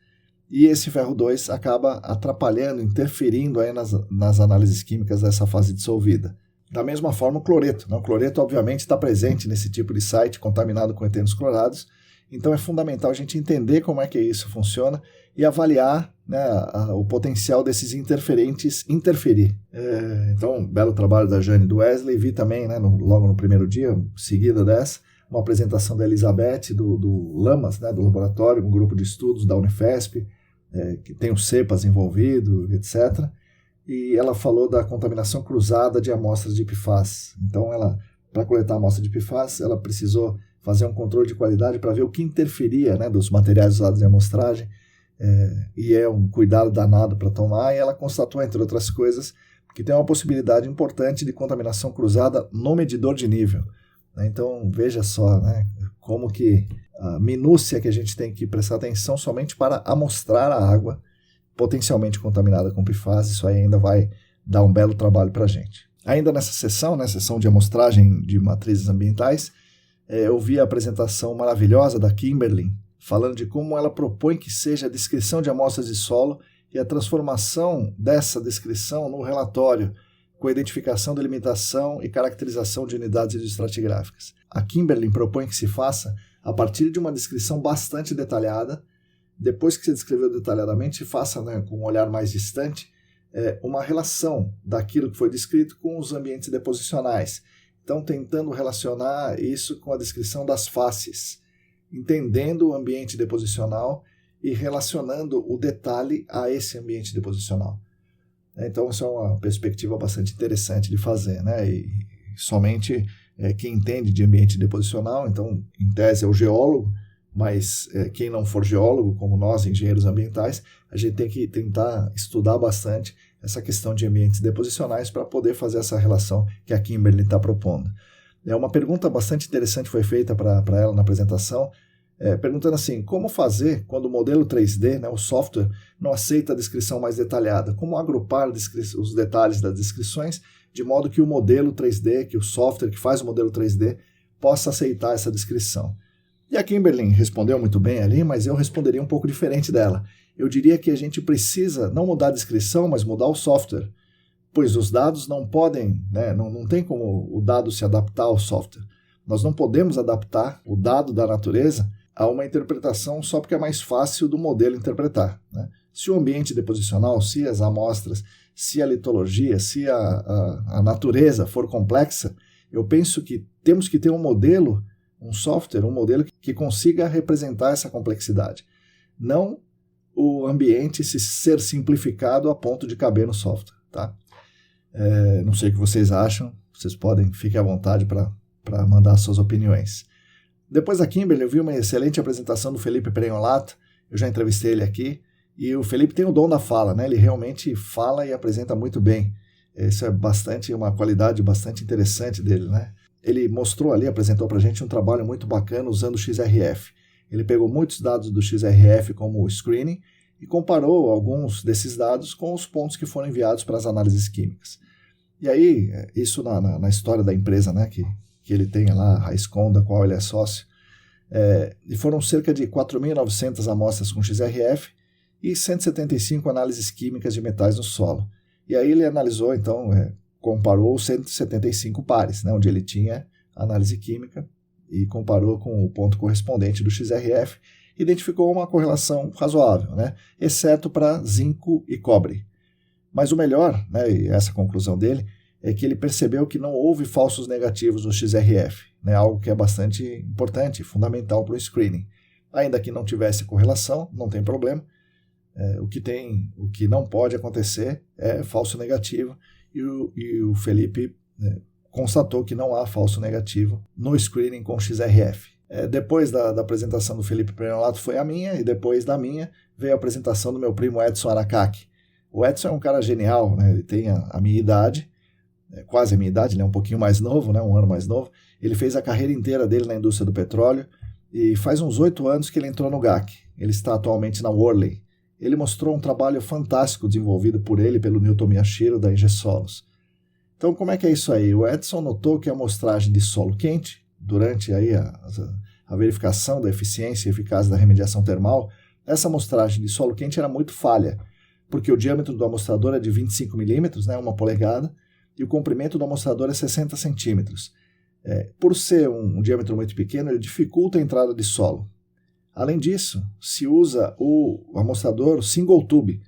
e esse ferro 2 acaba atrapalhando, interferindo aí nas análises químicas dessa fase dissolvida. Da mesma forma, o cloreto. Né? O cloreto, obviamente, está presente nesse tipo de site contaminado com etenos clorados, então é fundamental a gente entender como é que isso funciona e avaliar, né, o potencial desses interferentes interferir. Então, um belo trabalho da Jane e do Wesley. Vi também, né, logo no primeiro dia, seguida dessa, uma apresentação da Elizabeth, do LAMAS, né, do laboratório, um grupo de estudos da Unifesp, que tem o CEPAS envolvido, etc., e ela falou da contaminação cruzada de amostras de PFAS. Então, para coletar a amostra de PFAS, ela precisou fazer um controle de qualidade para ver o que interferia, né, dos materiais usados em amostragem, e é um cuidado danado para tomar, e ela constatou, entre outras coisas, que tem uma possibilidade importante de contaminação cruzada no medidor de nível. Então, veja só, né, como que a minúcia que a gente tem que prestar atenção somente para amostrar a água potencialmente contaminada com PFAS, isso aí ainda vai dar um belo trabalho para a gente. Ainda nessa sessão, né, sessão de amostragem de matrizes ambientais, eu vi a apresentação maravilhosa da Kimberly, falando de como ela propõe que seja a descrição de amostras de solo e a transformação dessa descrição no relatório, com a identificação, delimitação e caracterização de unidades hidroestratigráficas. A Kimberly propõe que se faça a partir de uma descrição bastante detalhada. Depois que se descreveu detalhadamente, se faça, né, com um olhar mais distante, uma relação daquilo que foi descrito com os ambientes deposicionais. Então, tentando relacionar isso com a descrição das faces, entendendo o ambiente deposicional e relacionando o detalhe a esse ambiente deposicional. Então, isso é uma perspectiva bastante interessante de fazer, né? E somente quem entende de ambiente deposicional, então, em tese, é o geólogo, mas quem não for geólogo, como nós, engenheiros ambientais, a gente tem que tentar estudar bastante essa questão de ambientes deposicionais para poder fazer essa relação que a Kimberly está propondo. Uma pergunta bastante interessante foi feita para ela na apresentação, perguntando assim, como fazer quando o modelo 3D, né, o software, não aceita a descrição mais detalhada? Como agrupar os detalhes das descrições de modo que o modelo 3D, que o software que faz o modelo 3D, possa aceitar essa descrição? E a Kimberly respondeu muito bem ali, mas eu responderia um pouco diferente dela. Eu diria que a gente precisa não mudar a descrição, mas mudar o software, pois os dados não podem, né, não tem como o dado se adaptar ao software. Nós não podemos adaptar o dado da natureza a uma interpretação só porque é mais fácil do modelo interpretar, né? Se o ambiente deposicional, se as amostras, se a litologia, se a natureza for complexa, eu penso que temos que ter um modelo, um software, um modelo que consiga representar essa complexidade. Não o ambiente ser simplificado a ponto de caber no software. Tá? Não sei o que vocês acham, vocês fiquem à vontade para mandar suas opiniões. Depois da Kimberly, eu vi uma excelente apresentação do Felipe Prenholato, eu já entrevistei ele aqui, e o Felipe tem o dom da fala, né? Ele realmente fala e apresenta muito bem. Isso é uma qualidade bastante interessante dele, né? Ele mostrou ali, apresentou para a gente um trabalho muito bacana usando o XRF. Ele pegou muitos dados do XRF como screening e comparou alguns desses dados com os pontos que foram enviados para as análises químicas. E aí, isso na história da empresa, né, que ele tem lá, a Raiscon, da qual ele é sócio, e foram cerca de 4.900 amostras com XRF e 175 análises químicas de metais no solo. E aí ele analisou, então, comparou 175 pares, né, onde ele tinha análise química e comparou com o ponto correspondente do XRF, identificou uma correlação razoável, né, exceto para zinco e cobre. Mas o melhor, né, e essa conclusão dele, é que ele percebeu que não houve falsos negativos no XRF, né, algo que é bastante importante, fundamental para o screening. Ainda que não tivesse correlação, não tem problema. O que não pode acontecer é falso negativo, e o Felipe constatou que não há falso negativo no screening com XRF. Depois da apresentação do Felipe Prenholato foi a minha, e depois da minha veio a apresentação do meu primo Edson Aracaki. O Edson é um cara genial, né? Ele tem a minha idade, quase a minha idade, ele é um pouquinho mais novo, né? Um ano mais novo. Ele fez a carreira inteira dele na indústria do petróleo e faz uns 8 anos que ele entrou no GAC. Ele está atualmente na Worley. Ele mostrou um trabalho fantástico desenvolvido por ele e pelo Newton Miyashiro da Ingesolos. Então, como é que é isso aí? O Edson notou que a amostragem de solo quente, durante aí a verificação da eficiência e eficácia da remediação termal, essa amostragem de solo quente era muito falha, porque o diâmetro do amostrador é de 25 milímetros, né, 1 polegada, e o comprimento do amostrador é 60 centímetros. Por ser um diâmetro muito pequeno, ele dificulta a entrada de solo. Além disso, se usa o amostrador single tube,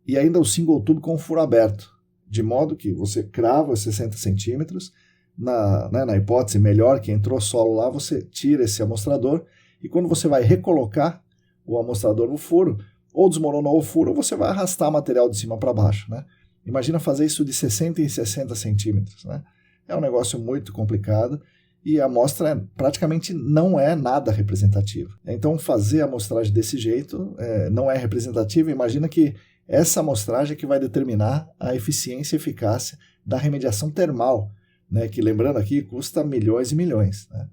e ainda o single tube com furo aberto, de modo que você crava os 60 centímetros, na hipótese melhor que entrou solo lá, você tira esse amostrador, e quando você vai recolocar o amostrador no furo, ou desmoronou o furo, ou você vai arrastar material de cima para baixo, né? Imagina fazer isso de 60 em 60 centímetros, né? É um negócio muito complicado, e a amostra praticamente não é nada representativa. Então, fazer a amostragem desse jeito não é representativa. Imagina que Essa amostragem é que vai determinar a eficiência e eficácia da remediação termal, né, que, lembrando aqui, custa milhões e milhões. Né?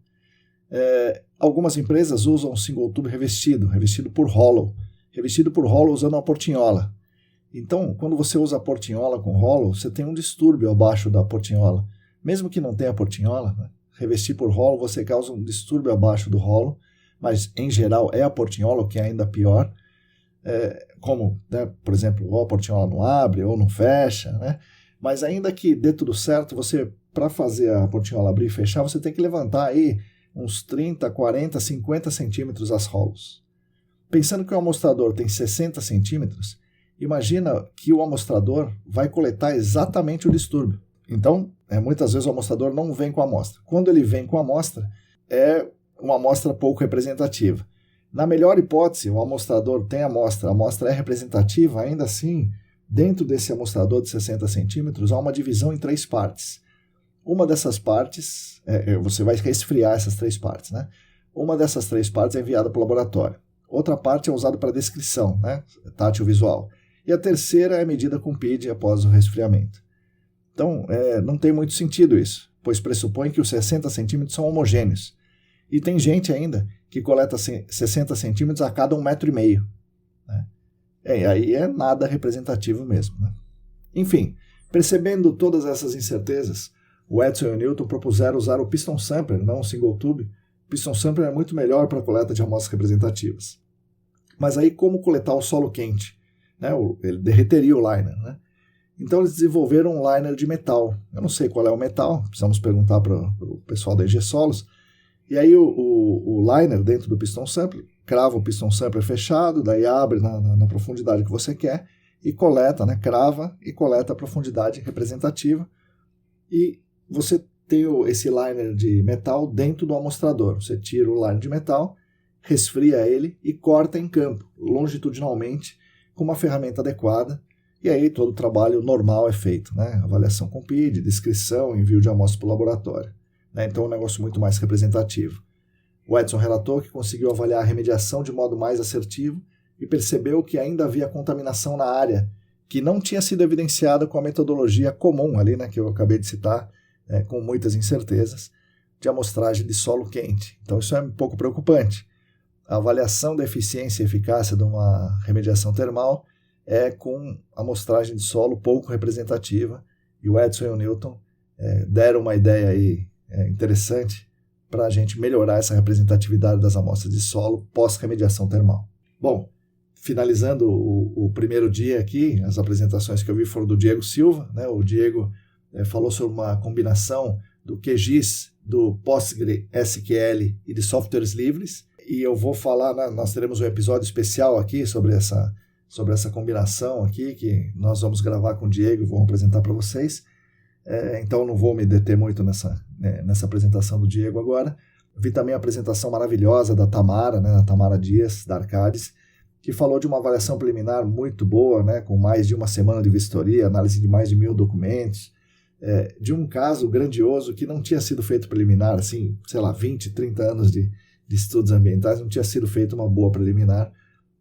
Algumas empresas usam single tube revestido por hollow usando uma portinhola. Então, quando você usa a portinhola com hollow, você tem um distúrbio abaixo da portinhola. Mesmo que não tenha portinhola, né, revestir por hollow, você causa um distúrbio abaixo do hollow, mas em geral é a portinhola, o que é ainda pior. Como, né, por exemplo, ou a portinhola não abre ou não fecha, né? Mas ainda que dê tudo certo, você, para fazer a portinhola abrir e fechar, você tem que levantar aí uns 30, 40, 50 centímetros as hollows. Pensando que o amostrador tem 60 centímetros, imagina que o amostrador vai coletar exatamente o distúrbio. Então, muitas vezes o amostrador não vem com a amostra. Quando ele vem com a amostra, é uma amostra pouco representativa. Na melhor hipótese, o amostrador tem a amostra é representativa, ainda assim, dentro desse amostrador de 60 centímetros, há uma divisão em 3 partes. Uma dessas partes, você vai resfriar essas 3 partes, né? Uma dessas 3 partes é enviada para o laboratório. Outra parte é usada para descrição, né? Tátil visual. E a terceira é medida com PID após o resfriamento. Então, não tem muito sentido isso, pois pressupõe que os 60 centímetros são homogêneos. E tem gente ainda que coleta 60 centímetros a cada 1,5 metro. Né? Aí é nada representativo mesmo. Né? Enfim, percebendo todas essas incertezas, o Edson e o Newton propuseram usar o piston sampler, não o single tube. O piston sampler é muito melhor para a coleta de amostras representativas. Mas aí como coletar o solo quente? Né? Ele derreteria o liner. Né? Então eles desenvolveram um liner de metal. Eu não sei qual é o metal, precisamos perguntar para o pessoal da EG Solos. E aí o liner dentro do piston sampler, crava o piston sampler fechado, daí abre na profundidade que você quer e coleta, né? Crava e coleta a profundidade representativa. E você tem esse liner de metal dentro do amostrador. Você tira o liner de metal, resfria ele e corta em campo, longitudinalmente, com uma ferramenta adequada. E aí todo o trabalho normal é feito, né? Avaliação com PID, descrição, envio de amostra para o laboratório. Então é um negócio muito mais representativo. O Edson relatou que conseguiu avaliar a remediação de modo mais assertivo e percebeu que ainda havia contaminação na área, que não tinha sido evidenciada com a metodologia comum ali, né, que eu acabei de citar, com muitas incertezas, de amostragem de solo quente. Então isso é um pouco preocupante. A avaliação da eficiência e eficácia de uma remediação termal é com amostragem de solo pouco representativa, e o Edson e o Newton deram uma ideia aí interessante para a gente melhorar essa representatividade das amostras de solo pós-remediação termal. Bom, finalizando o primeiro dia aqui, as apresentações que eu vi foram do Diego Silva, né? O Diego falou sobre uma combinação do QGIS, do PostgreSQL e de softwares livres, e eu vou falar, nós teremos um episódio especial aqui sobre essa combinação aqui, que nós vamos gravar com o Diego e vou apresentar para vocês. Então não vou me deter muito nessa apresentação do Diego agora. Vi também a apresentação maravilhosa da Tamara, né, a Tamara Dias, da Arcades, que falou de uma avaliação preliminar muito boa, né, com mais de uma semana de vistoria, análise de mais de 1.000 documentos, de um caso grandioso que não tinha sido feito preliminar, assim, sei lá, 20, 30 anos de estudos ambientais, não tinha sido feita uma boa preliminar,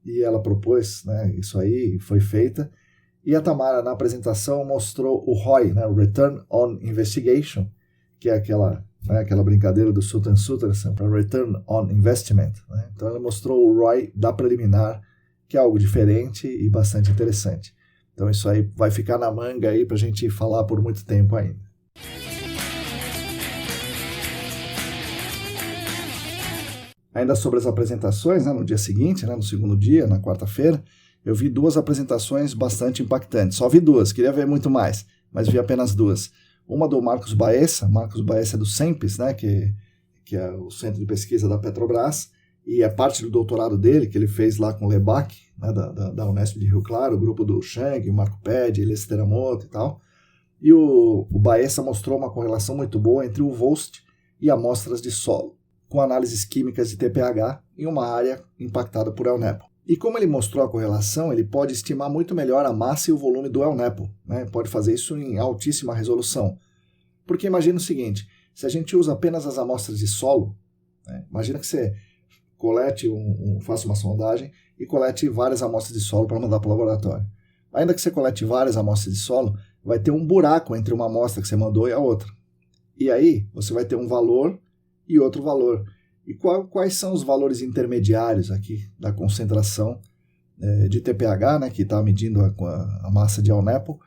e ela propôs, né, isso aí, foi feita. E a Tamara, na apresentação, mostrou o ROI, né, o Return on Investigation, que é aquela brincadeira do Sutton Sutterson para Return on Investment. Né? Então, ela mostrou o ROI da preliminar, que é algo diferente e bastante interessante. Então, isso aí vai ficar na manga aí para a gente falar por muito tempo ainda. Ainda sobre as apresentações, né, no dia seguinte, né, no segundo dia, na quarta-feira, eu vi 2 apresentações bastante impactantes. Só vi 2, queria ver muito mais, mas vi apenas 2. Uma do Marcos Baessa é do CEMPES, né, que é o Centro de Pesquisa da Petrobras, e é parte do doutorado dele, que ele fez lá com o Lebac, né, da Unesp de Rio Claro, o grupo do Chang, o Marco Ped, Elias Teramoto e tal. E o Baessa mostrou uma correlação muito boa entre o VOST e amostras de solo, com análises químicas de TPH em uma área impactada por El Nepo. E como ele mostrou a correlação, ele pode estimar muito melhor a massa e o volume do El Nepo, né? Pode fazer isso em altíssima resolução. Porque imagina o seguinte, se a gente usa apenas as amostras de solo, né? Imagina que você colete faça uma sondagem e colete várias amostras de solo para mandar para o laboratório. Ainda que você colete várias amostras de solo, vai ter um buraco entre uma amostra que você mandou e a outra. E aí você vai ter um valor e outro valor. E quais são os valores intermediários aqui da concentração de TPH, né, que está medindo a massa de Al-Nepal,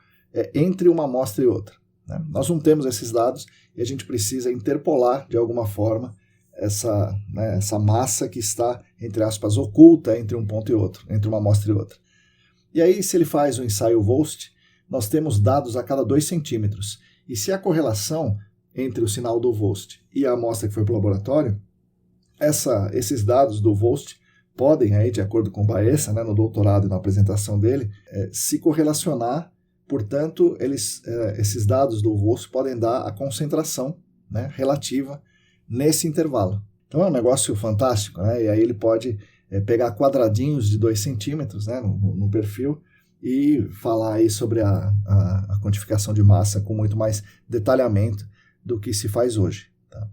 entre uma amostra e outra, né? Nós não temos esses dados e a gente precisa interpolar de alguma forma essa massa que está, entre aspas, oculta entre um ponto e outro, entre uma amostra e outra. E aí, se ele faz o ensaio VOST, nós temos dados a cada 2 centímetros. E se a correlação entre o sinal do VOST e a amostra que foi para o laboratório, esses dados do VOST podem, aí, de acordo com o Baessa, né, no doutorado e na apresentação dele, se correlacionar. Portanto, esses dados do VOST podem dar a concentração, né, relativa nesse intervalo. Então é um negócio fantástico, né? E aí ele pode pegar quadradinhos de 2 centímetros, né, no perfil e falar aí sobre a quantificação de massa com muito mais detalhamento do que se faz hoje. Tá?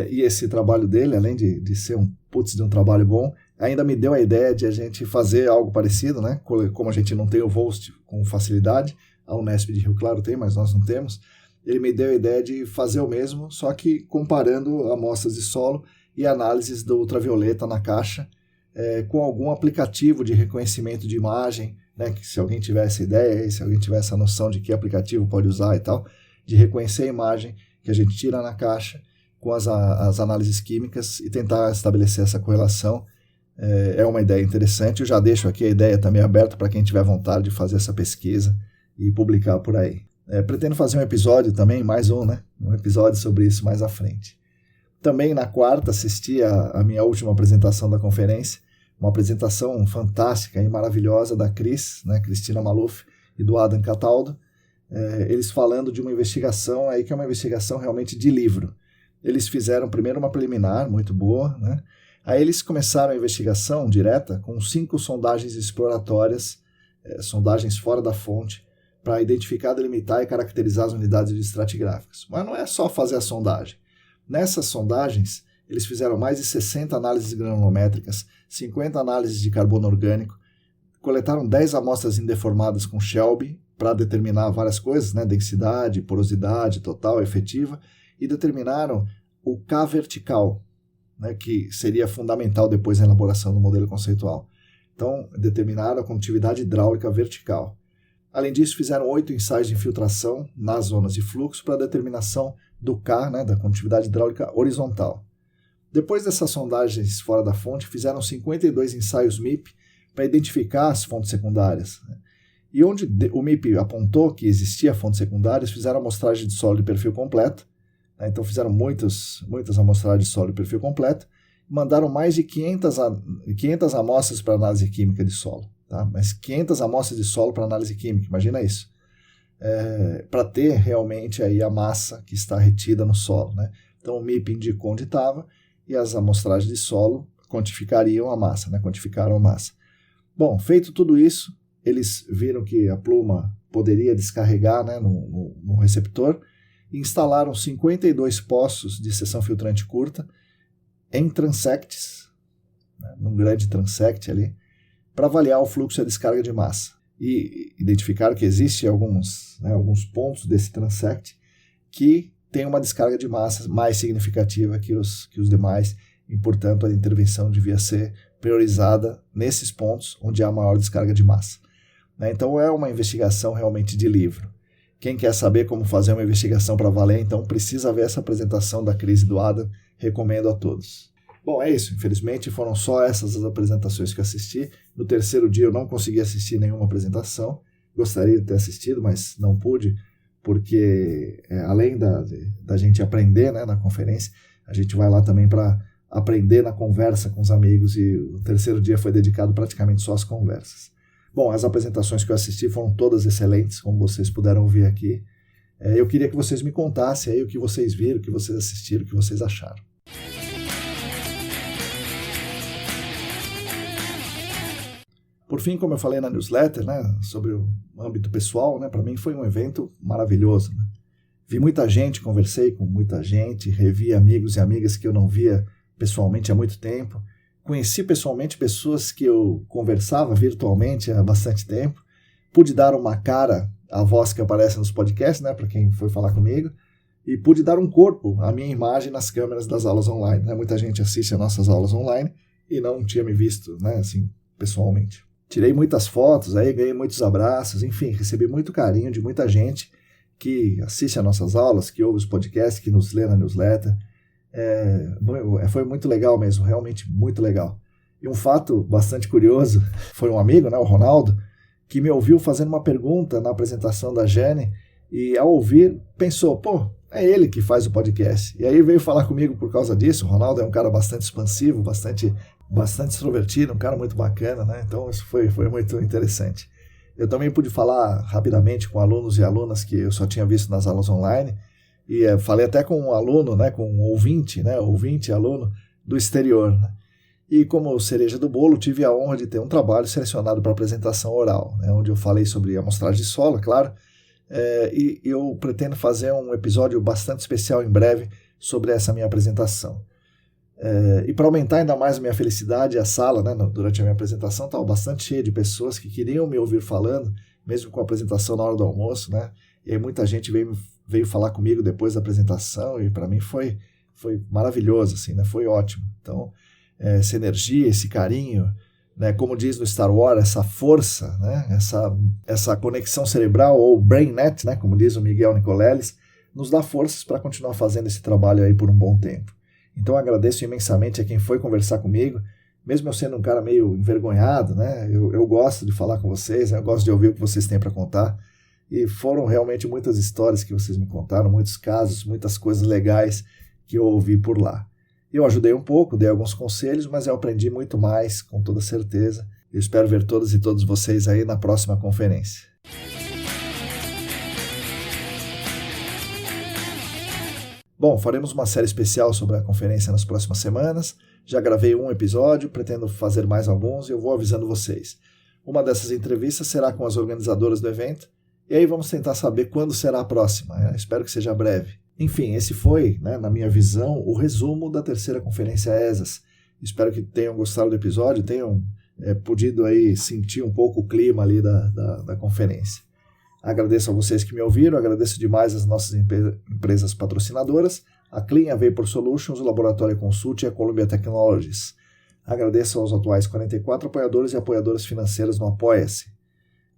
E esse trabalho dele, além de ser um trabalho bom, ainda me deu a ideia de a gente fazer algo parecido, né? Como a gente não tem o VOST com facilidade, a Unesp de Rio Claro tem, mas nós não temos. Ele me deu a ideia de fazer o mesmo, só que comparando amostras de solo e análises do ultravioleta na caixa, com algum aplicativo de reconhecimento de imagem, né, que se alguém tiver essa ideia, se alguém tiver essa noção de que aplicativo pode usar e tal, de reconhecer a imagem que a gente tira na caixa com as análises químicas e tentar estabelecer essa correlação. É uma ideia interessante. Eu já deixo aqui a ideia também aberta para quem tiver vontade de fazer essa pesquisa e publicar por aí. Pretendo fazer um episódio também, mais um episódio sobre isso mais à frente. Também na quarta assisti a minha última apresentação da conferência, uma apresentação fantástica e maravilhosa da Cristina Maluf e do Adam Cataldo, eles falando de uma investigação aí que é uma investigação realmente de livro. Eles fizeram primeiro uma preliminar muito boa, né? Aí eles começaram a investigação direta com 5 sondagens exploratórias, sondagens fora da fonte, para identificar, delimitar e caracterizar as unidades estratigráficas. Mas não é só fazer a sondagem. Nessas sondagens, eles fizeram mais de 60 análises granulométricas, 50 análises de carbono orgânico, coletaram 10 amostras indeformadas com Shelby para determinar várias coisas, né, densidade, porosidade total, efetiva, e determinaram o K vertical, né, que seria fundamental depois na elaboração do modelo conceitual. Então, determinaram a condutividade hidráulica vertical. Além disso, fizeram 8 ensaios de infiltração nas zonas de fluxo para a determinação do K, né, da condutividade hidráulica horizontal. Depois dessas sondagens fora da fonte, fizeram 52 ensaios MIP para identificar as fontes secundárias. E onde o MIP apontou que existia fontes secundárias, fizeram amostragem de solo de perfil completo. Então fizeram muitas amostragens de solo de perfil completo, mandaram mais de 500 amostras para análise química de solo. Tá? Mas 500 amostras de solo para análise química, imagina isso. Para ter realmente aí a massa que está retida no solo. Né? Então o MIP indicou onde estava e as amostragens de solo quantificaram a massa. Bom, feito tudo isso, eles viram que a pluma poderia descarregar, né, no receptor e instalaram 52 poços de seção filtrante curta em transects, né, num grande transect ali, para avaliar o fluxo e a descarga de massa. E identificaram que existem alguns pontos desse transect que tem uma descarga de massa mais significativa que os demais e, portanto, a intervenção devia ser priorizada nesses pontos onde há maior descarga de massa. Então, é uma investigação realmente de livro. Quem quer saber como fazer uma investigação para valer, então precisa ver essa apresentação da Cris e do Adam, recomendo a todos. Bom, é isso. Infelizmente, foram só essas as apresentações que eu assisti. No terceiro dia eu não consegui assistir nenhuma apresentação. Gostaria de ter assistido, mas não pude, porque além da gente aprender, né, na conferência, a gente vai lá também para aprender na conversa com os amigos, e o terceiro dia foi dedicado praticamente só às conversas. Bom, as apresentações que eu assisti foram todas excelentes, como vocês puderam ouvir aqui. Eu queria que vocês me contassem aí o que vocês viram, o que vocês assistiram, o que vocês acharam. Por fim, como eu falei na newsletter, né, sobre o âmbito pessoal, né, para mim foi um evento maravilhoso. Né? Vi muita gente, conversei com muita gente, revi amigos e amigas que eu não via pessoalmente há muito tempo. Conheci pessoalmente pessoas que eu conversava virtualmente há bastante tempo. pude dar uma cara à voz que aparece nos podcasts, né, para quem foi falar comigo, e pude dar um corpo à minha imagem nas câmeras das aulas online. Né? Muita gente assiste às nossas aulas online e não tinha me visto, né, assim, pessoalmente. Tirei muitas fotos, aí ganhei muitos abraços, enfim, recebi muito carinho de muita gente que assiste às nossas aulas, que ouve os podcasts, que nos lê na newsletter. Foi muito legal mesmo, realmente muito legal. E um fato bastante curioso, foi um amigo, né, o Ronaldo, que me ouviu fazendo uma pergunta na apresentação da Jane e ao ouvir pensou, é ele que faz o podcast. E aí veio falar comigo por causa disso. O Ronaldo é um cara bastante expansivo, bastante extrovertido, um cara muito bacana, né? Então isso foi muito interessante. Eu também pude falar rapidamente com alunos e alunas que eu só tinha visto nas aulas online e falei até com um aluno, né, com um ouvinte e aluno do exterior, né? E como cereja do bolo, tive a honra de ter um trabalho selecionado para apresentação oral, né, onde eu falei sobre amostragem de solo, claro, e eu pretendo fazer um episódio bastante especial em breve sobre essa minha apresentação. E para aumentar ainda mais a minha felicidade, a sala, né, durante a minha apresentação, estava bastante cheia de pessoas que queriam me ouvir falando, mesmo com a apresentação na hora do almoço, né? E aí muita gente veio falar comigo depois da apresentação e para mim foi maravilhoso, assim, né? Foi ótimo. Então, essa energia, esse carinho, né, como diz no Star Wars, essa força, né, essa conexão cerebral, ou BrainNet, né, como diz o Miguel Nicoleles, nos dá forças para continuar fazendo esse trabalho aí por um bom tempo. Então eu agradeço imensamente a quem foi conversar comigo, mesmo eu sendo um cara meio envergonhado, né, eu gosto de falar com vocês, eu gosto de ouvir o que vocês têm para contar, e foram realmente muitas histórias que vocês me contaram, muitos casos, muitas coisas legais que eu ouvi por lá. Eu ajudei um pouco, dei alguns conselhos, mas eu aprendi muito mais, com toda certeza. Eu espero ver todas e todos vocês aí na próxima conferência. Bom, faremos uma série especial sobre a conferência nas próximas semanas. Já gravei um episódio, pretendo fazer mais alguns e eu vou avisando vocês. Uma dessas entrevistas será com as organizadoras do evento, e aí vamos tentar saber quando será a próxima. Espero que seja breve. Enfim, esse foi, né, na minha visão, o resumo da terceira conferência ESAS. Espero que tenham gostado do episódio, tenham podido aí sentir um pouco o clima ali da conferência. Agradeço a vocês que me ouviram, agradeço demais as nossas empresas patrocinadoras, a Clean Vapor Solutions, o Laboratório Consult e a Columbia Technologies. Agradeço aos atuais 44 apoiadores e apoiadoras financeiras no Apoia-se.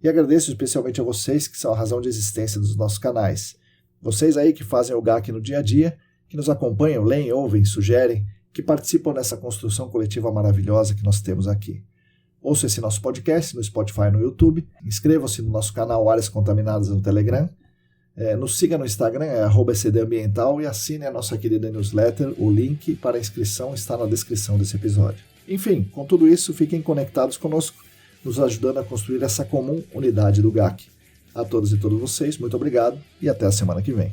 E agradeço especialmente a vocês que são a razão de existência dos nossos canais. Vocês aí que fazem o GAC no dia a dia, que nos acompanham, leem, ouvem, sugerem, que participam dessa construção coletiva maravilhosa que nós temos aqui. Ouça esse nosso podcast no Spotify e no YouTube, inscreva-se no nosso canal Áreas Contaminadas no Telegram, nos siga no Instagram, @ECDambiental, e assine a nossa querida newsletter. O link para a inscrição está na descrição desse episódio. Enfim, com tudo isso, fiquem conectados conosco, nos ajudando a construir essa comum unidade do GAC. A todos e todas vocês, muito obrigado e até a semana que vem.